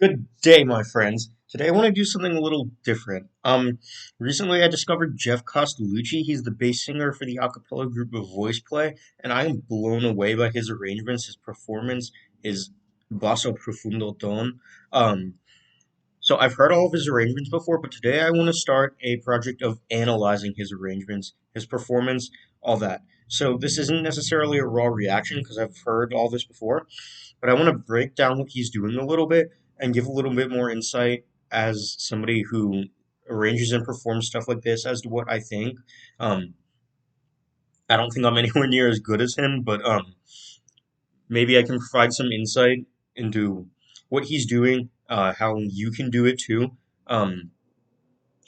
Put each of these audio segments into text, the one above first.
Good day, my friends. Today I want to do something a little different. Recently I discovered Jeff Costellucci. He's the bass singer for the a cappella group of Voice Play, and I am blown away by his arrangements, his performance, his basso profundo tone. Um, so I've heard all of his arrangements before, but today I want to start a project of analyzing his arrangements, his performance, all that. So this isn't necessarily a raw reaction because I've heard all this before, but I want to break down what he's doing a little bit and give a little bit more insight as somebody who arranges and performs stuff like this as to what I think. Um, I don't think I'm anywhere near as good as him, but maybe I can provide some insight into what he's doing, how you can do it too. Um,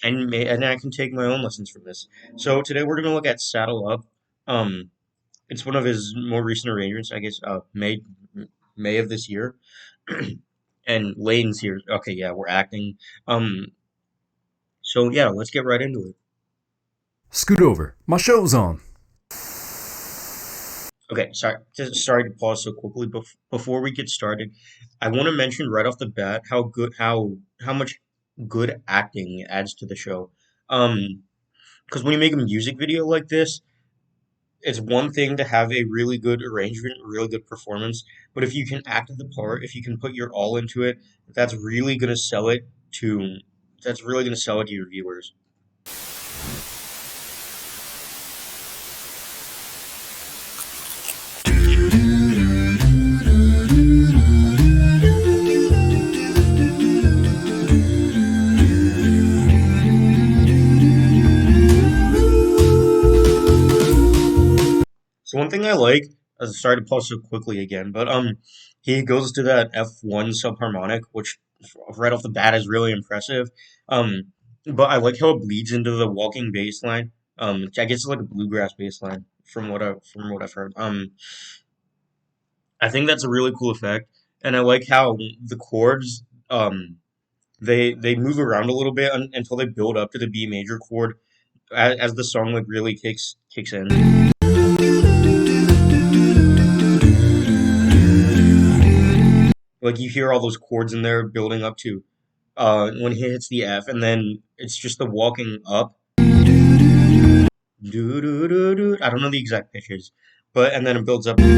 and I can take my own lessons from this. So today we're going to look at Saddle Up. Um, it's one of his more recent arrangements, I guess, May of this year. And Layton's here. Okay, yeah, we're acting. Um, so yeah, let's get right into it. Scoot over. My show's on. Okay, sorry to pause so quickly. Before we get started, I want to mention right off the bat how much good acting adds to the show. Because when you make a music video like this, it's one thing to have a really good arrangement, really good performance, but if you can act the part, if you can put your all into it, that's really gonna sell it to that's really gonna sell it to your viewers. So one thing I like, sorry to pause so quickly again, but he goes to that F1 subharmonic, which right off the bat is really impressive. Um, but I like how it bleeds into the walking bass line. Which I guess it's like a bluegrass bass line from what I've heard. I think that's a really cool effect, and I like how the chords they move around a little bit until they build up to the B major chord as the song like really kicks in. Like you hear all those chords in there building up to when he hits the F, and then it's just the walking up. Do do do do. I don't know the exact pitches, but and then it builds up to B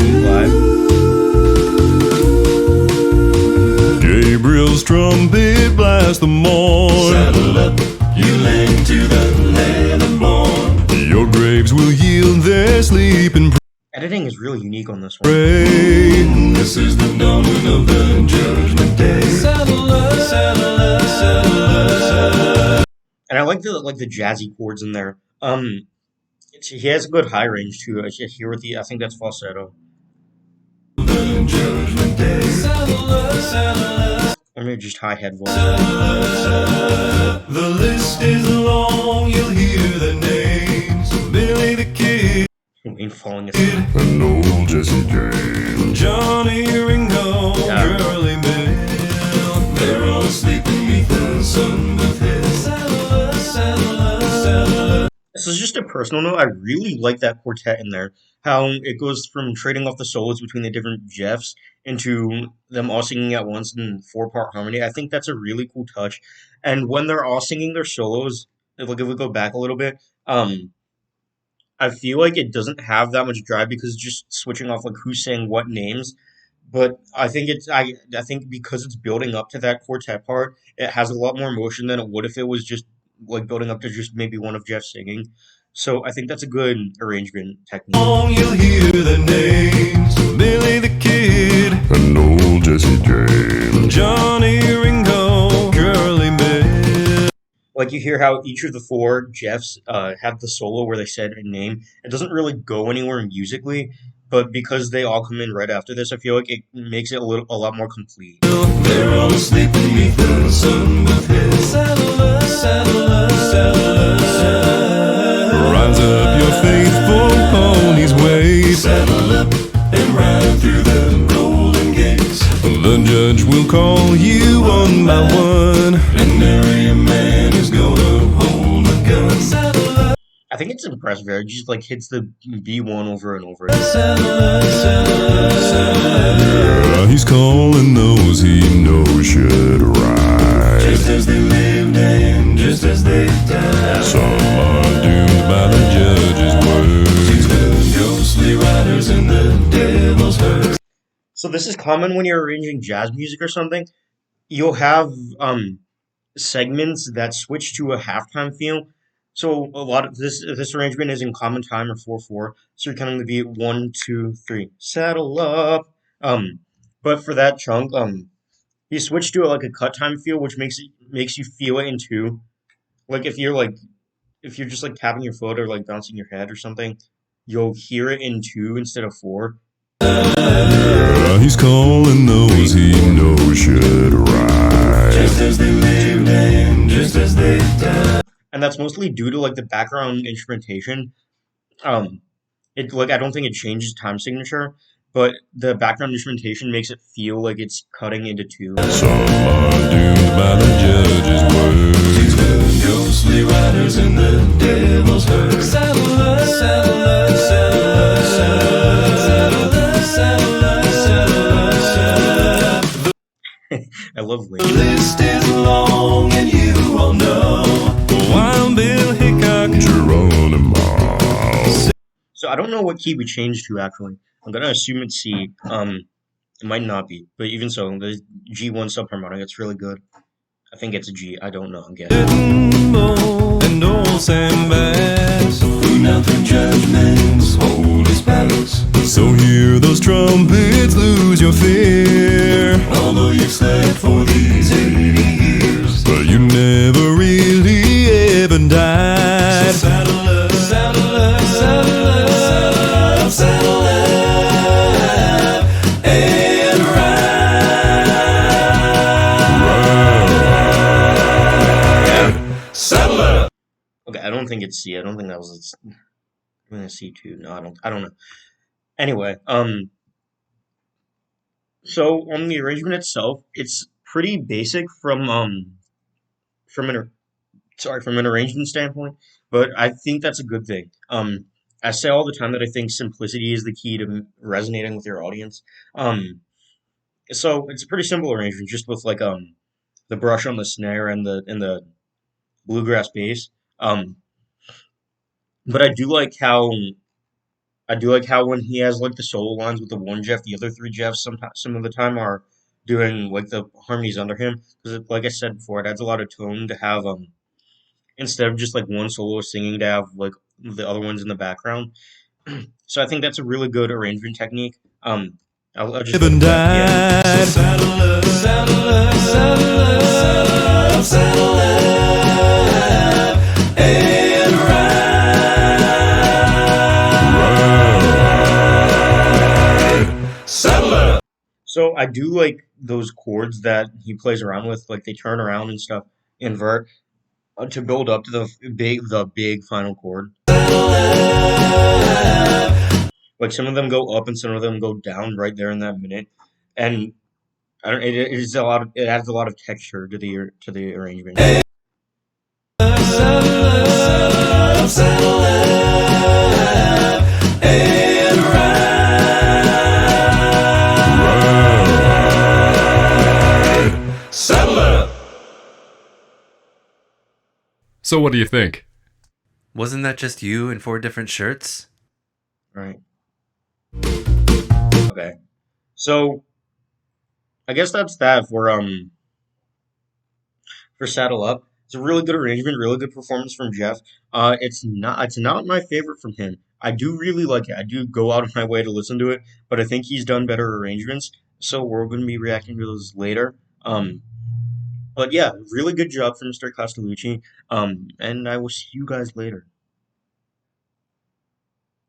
Gabriel's trumpet blast the morn. Saddle up, you lame to the land of morn. Your graves will yield their sleep and Editing is really unique on this one. pray. This is the dawning of the judgment day. Saddle up, saddle up, saddle up, saddle up. And I like the jazzy chords in there. He has a good high range too. I should hear with the I think that's falsetto. The judgment day. Saddle up, saddle up, Or maybe just high head voice. saddle up, saddle up. The list is long, you'll hear the names. Billy the Kid, Wayne falling asleep. And old Jesse James. Johnny Ringo, Yeah. Curly Bill. They're all asleep beneath the sun with his saddle up, saddle up, saddle up. This is just a personal note. I really like that quartet in there. How it goes from trading off the solos between the different Jeffs into them all singing at once in four-part harmony. I think that's a really cool touch. And when they're all singing their solos, if we go back a little bit, I feel like it doesn't have that much drive because it's just switching off like who's saying what names. But I think because it's building up to that quartet part, it has a lot more emotion than it would if it was just like building up to just maybe one of Jeff singing. So I think that's a good arrangement technique. Long you'll hear the names. Billy the Kid, And old Jesse James. Johnny Ringo, Curly Bill. Like you hear how each of the four Jeffs have the solo where they said a name. It doesn't really go anywhere musically, but because they all come in right after this, I feel like it makes it a lot more complete. They're all asleep beneath the sun with his saddle up, saddle up, saddle up, saddle up. Rise up your faithful pony's way. Saddle up and ride through the golden gates. The judge will call you one by one. And every man is gonna hold a gun. Saddle up, I think it's impressive. It just like hits the B1 over and over. saddle up, saddle up, saddle up. He's calling those he knows should So this is common when you're arranging jazz music or something. You'll have segments that switch to a halftime feel. So a lot of this arrangement is in common time or 4/4. So you're kind of be 1, 2, 3, saddle up. Um, but for that chunk, he switched to like a cut time feel, which makes you feel it in two. Like if you're just like tapping your foot or like bouncing your head or something, you'll hear it in two instead of four. He's calling those he knows should ride. Just as they lived and just as they died. And that's mostly due to like the background instrumentation. Um, it like I don't think it changes time signature, but the background instrumentation makes it feel like it's cutting into two. Some are doomed by the judge's These word. were ghostly riders in the devil's herd. Saddle up, saddle up, saddle up, saddle up, saddle up, saddle up, saddle up. I love The Lady. list is long and you all know. Wild Bill Hickok, Geronimo. So I don't know what key we changed to actually. I'm gonna assume it's C. It might not be, but even so, the G1 subharmonic, it's really good. I think it's a G. I don't know. I'm guessing. And old Sam Bass. Who now through judgments hold his battles. So hear those trumpets, lose your fear. Although you've slept for these 80 years. But you never really ever died. Saddle up, saddle up, saddle up, saddle up, saddle up, and ride. Saddle up. Okay, I don't think it's C. I don't think that was its. I'm gonna C2. No, I don't. I don't know. Anyway, so on the arrangement itself, it's pretty basic from an from an arrangement standpoint, but I think that's a good thing. I say all the time that I think simplicity is the key to resonating with your audience. Um, so it's a pretty simple arrangement, just with like the brush on the snare and the bluegrass bass. Um, but I do like how when he has like the solo lines with the one Jeff, the other three Jeffs some of the time are doing like the harmonies under him because like I said before, it adds a lot of tone to have instead of just like one solo singing to have like the other ones in the background. So I think that's a really good arrangement technique. I'll just Even yeah. died. Saddle up, saddle up, saddle up, saddle up, and ride. Saddle up. So I do like those chords that he plays around with, like they turn around and stuff, invert to build up to the big final chord. Like some of them go up and some of them go down right there in that minute, and I don't. It is a lot. It adds a lot of texture to the arrangement. Saddle up, saddle up, and ride. Saddle up. So what do you think? Wasn't that just you in 4 different shirts? Right. Okay. So I guess that's that for Saddle Up. It's a really good arrangement, really good performance from Jeff. It's not my favorite from him. I do really like it. I do go out of my way to listen to it, but I think he's done better arrangements. So we're going to be reacting to those later. But yeah, really good job for Mr. Costellucci. And I will see you guys later.